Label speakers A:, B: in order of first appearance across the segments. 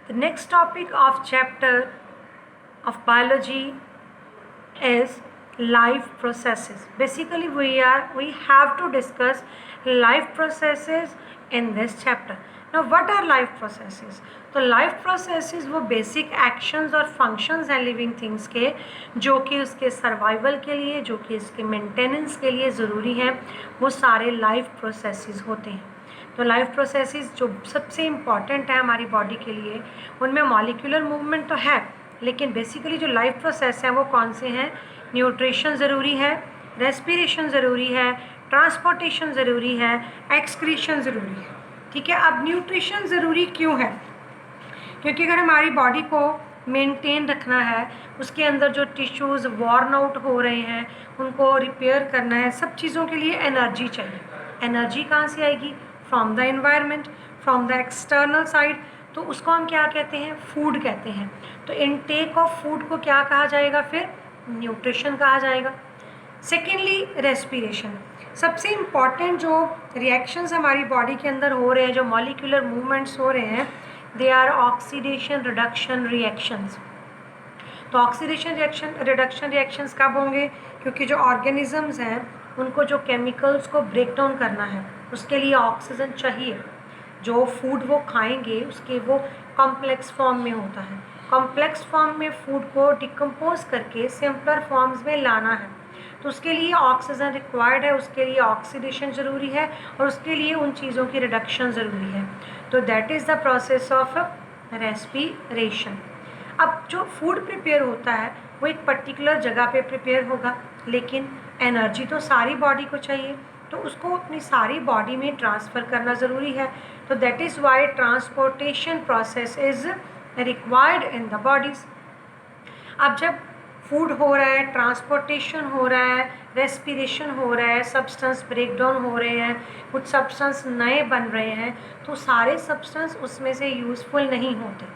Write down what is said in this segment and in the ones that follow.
A: The next topic of chapter of biology is life processes. Basically we have to discuss life processes in this chapter. Now what are life processes? तो life processes वो basic actions और functions हैं living things के, जो कि उसके survival के लिए, जो कि इसके मेंटेनेंस के लिए ज़रूरी हैं, वो सारे लाइफ प्रोसेसेस होते हैं. तो लाइफ प्रोसेसेस जो सबसे इम्पॉर्टेंट है हमारी बॉडी के लिए, उनमें मॉलिक्यूलर मूवमेंट तो है, लेकिन बेसिकली जो लाइफ प्रोसेस है वो कौन से हैं? न्यूट्रिशन ज़रूरी है, रेस्पिरेशन ज़रूरी है, ट्रांसपोर्टेशन ज़रूरी है, एक्सक्रीशन ज़रूरी है. ठीक है. अब न्यूट्रिशन ज़रूरी क्यों है? क्योंकि अगर हमारी बॉडी को मेंटेन रखना है, उसके अंदर जो टिश्यूज़ वॉर्न आउट हो रहे हैं उनको रिपेयर करना है, सब चीज़ों के लिए एनर्जी चाहिए. एनर्जी कहाँ से आएगी? From the environment, from the external side. तो उसको हम क्या कहते हैं? फूड कहते हैं. तो इनटेक ऑफ फूड को क्या कहा जाएगा? फिर न्यूट्रिशन कहा जाएगा. Secondly respiration. सबसे इम्पॉर्टेंट जो रिएक्शंस हमारी बॉडी के अंदर हो रहे हैं, जो मॉलिक्यूलर मूवमेंट्स हो रहे हैं, they are oxidation reduction reactions. तो ऑक्सीडेशन रिडक्शन रिएक्शंस कब होंगे? क्योंकि जो ऑर्गेनिजम्स हैं उनको जो केमिकल्स को ब्रेक डाउन करना है, उसके लिए ऑक्सीजन चाहिए. जो फूड वो खाएंगे उसके वो कॉम्प्लेक्स फॉर्म में होता है. कॉम्प्लेक्स फॉर्म में फूड को डिकम्पोज करके सिंपलर फॉर्म्स में लाना है, तो उसके लिए ऑक्सीजन रिक्वायर्ड है, उसके लिए ऑक्सीडेशन ज़रूरी है, और उसके लिए उन चीज़ों की रिडक्शन ज़रूरी है. तो that is the process of respiration. अब जो फूड प्रिपेयर होता है वो एक पर्टिकुलर जगह पे प्रिपेयर होगा, लेकिन एनर्जी तो सारी बॉडी को चाहिए, तो उसको अपनी सारी बॉडी में ट्रांसफ़र करना ज़रूरी है. तो that is why transportation process is required in the bodies. अब जब फूड हो रहा है, ट्रांसपोर्टेशन हो रहा है, रेस्पिरेशन हो रहा है, सब्सटेंस ब्रेक डाउन हो रहे हैं, कुछ सब्सटेंस नए बन रहे हैं, तो सारे सब्सटेंस उसमें से यूज़फुल नहीं होते.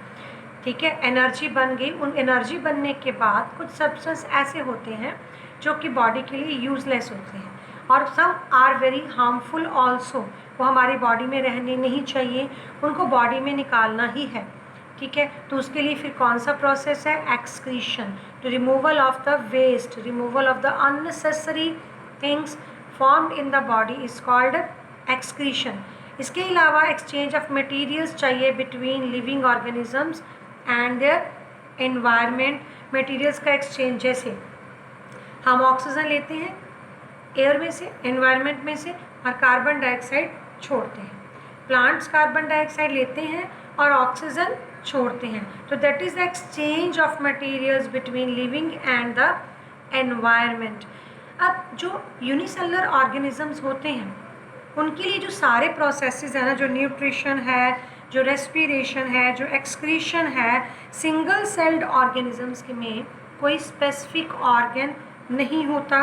A: ठीक है. एनर्जी बन गई. उन एनर्जी बनने के बाद कुछ सब्सटेंस ऐसे होते हैं जो कि बॉडी के लिए यूज़लेस होते हैं, और some are very harmful also. वो हमारी बॉडी में रहने नहीं चाहिए, उनको बॉडी में निकालना ही है. ठीक है. तो उसके लिए फिर कौन सा प्रोसेस है? एक्सक्रीशन. तो removal of the waste, removal of the unnecessary things formed in the body is called excretion. इसके अलावा एक्सचेंज ऑफ मटेरियल्स चाहिए between living organisms and their environment. Materials का एक्सचेंज, जैसे हम ऑक्सीजन लेते हैं एयर में से, एनवायरनमेंट में से, और कार्बन डाइऑक्साइड छोड़ते हैं. प्लांट्स कार्बन डाइऑक्साइड लेते हैं और ऑक्सीजन छोड़ते हैं. तो that is the exchange of materials between living and the environment. अब जो यूनिसेलुलर ऑर्गेनिजम्स होते हैं उनके लिए जो सारे प्रोसेसेस हैं ना, जो न्यूट्रिशन है, जो रेस्पिरेशन है, जो एक्सक्रीशन है, सिंगल सेल्ड ऑर्गेनिजम्स में कोई स्पेसिफिक ऑर्गन नहीं होता,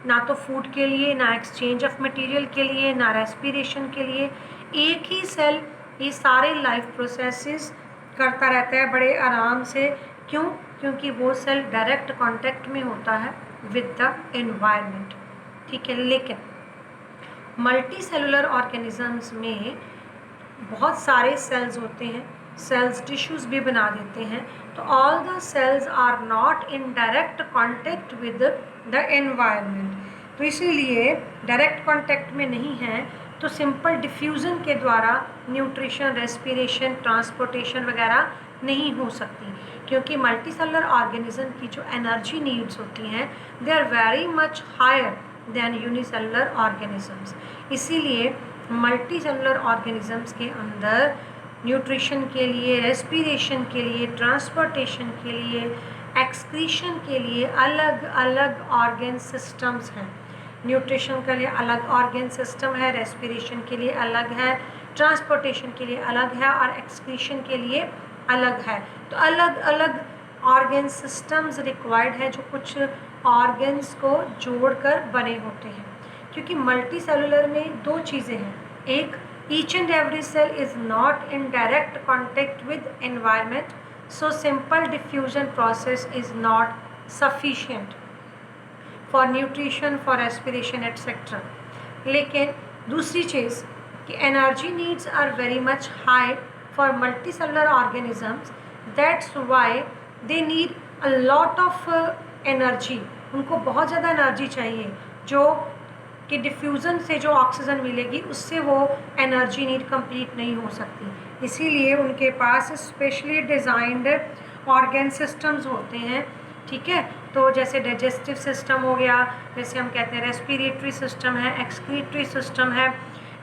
A: ना तो फूड के लिए, ना एक्सचेंज ऑफ मटेरियल के लिए, ना रेस्पिरेशन के लिए. एक ही सेल ये सारे लाइफ प्रोसेसेस करता रहता है बड़े आराम से. क्यों? क्योंकि वो सेल डायरेक्ट कांटेक्ट में होता है विद द एनवायरनमेंट. ठीक है. लेकिन मल्टी सेलुलर ऑर्गेनिजम्स में बहुत सारे सेल्स होते हैं, सेल्स टिश्यूज़ भी बना देते हैं. तो all the cells are not in direct contact with the environment. तो इसीलिए डायरेक्ट कांटेक्ट में नहीं है, तो सिंपल डिफ्यूज़न के द्वारा न्यूट्रिशन, रेस्पिरेशन, ट्रांसपोर्टेशन वगैरह नहीं हो सकती, क्योंकि मल्टी सेलुलर ऑर्गेनिज्म की जो एनर्जी नीड्स होती हैं they are very much higher than unicellular organisms. इसीलिए मल्टी सेलुलर ऑर्गेनिजम्स के अंदर न्यूट्रिशन के लिए, रेस्पिरेशन के लिए, ट्रांसपोर्टेशन के लिए, एक्सक्रीशन के लिए अलग अलग ऑर्गन सिस्टम्स हैं. न्यूट्रिशन के लिए अलग ऑर्गन सिस्टम है, रेस्पिरेशन के लिए अलग है, ट्रांसपोर्टेशन के लिए अलग है, और एक्सक्रीशन के लिए अलग है. तो अलग अलग ऑर्गन सिस्टम्स रिक्वायर्ड है, जो कुछ ऑर्गन्स को जोड़कर बने होते हैं. क्योंकि मल्टी सेलुलर में दो चीज़ें हैं. एक, each and every cell is not in direct contact with environment, so simple diffusion process is not sufficient for nutrition, for respiration etcetera. लेकिन दूसरी चीज़ कि energy needs are very much high for multicellular organisms, that's why they need a lot of energy, उनको बहुत ज़्यादा energy चाहिए, जो कि डिफ्यूज़न से जो ऑक्सीजन मिलेगी उससे वो एनर्जी नीड कंप्लीट नहीं हो सकती। इसीलिए उनके पास स्पेशली डिज़ाइंड ऑर्गन सिस्टम्स होते हैं, ठीक है। तो जैसे डाइजेस्टिव सिस्टम हो गया, जैसे हम कहते हैं रेस्पिरेटरी सिस्टम है, एक्सक्रीटरी सिस्टम है,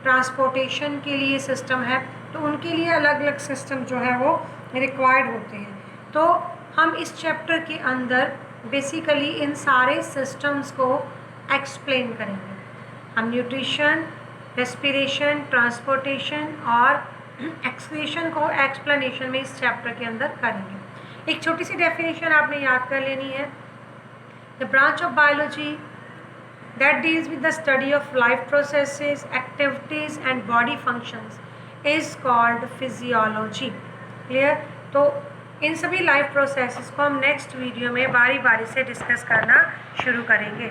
A: ट्रांसपोर्टेशन के लिए सिस्टम है, तो उनके लिए अलग अलग सिस्टम जो है वो रिक्वायर्ड होते हैं। तो हम इस चैप्टर के अंदर बेसिकली इन सारे सिस्टम्स को एक्सप्लेन करेंगे। हम न्यूट्रिशन, रेस्पिरेशन, ट्रांसपोर्टेशन और एक्सक्रीशन को एक्सप्लेनेशन में इस चैप्टर के अंदर करेंगे। एक छोटी सी डेफिनेशन आपने याद कर लेनी है। The branch of biology that deals with the study of life processes, activities and body functions is called physiology. Clear? तो इन सभी लाइफ प्रोसेसेस को हम नेक्स्ट वीडियो में बारी बारी से डिस्कस करना शुरू करेंगे।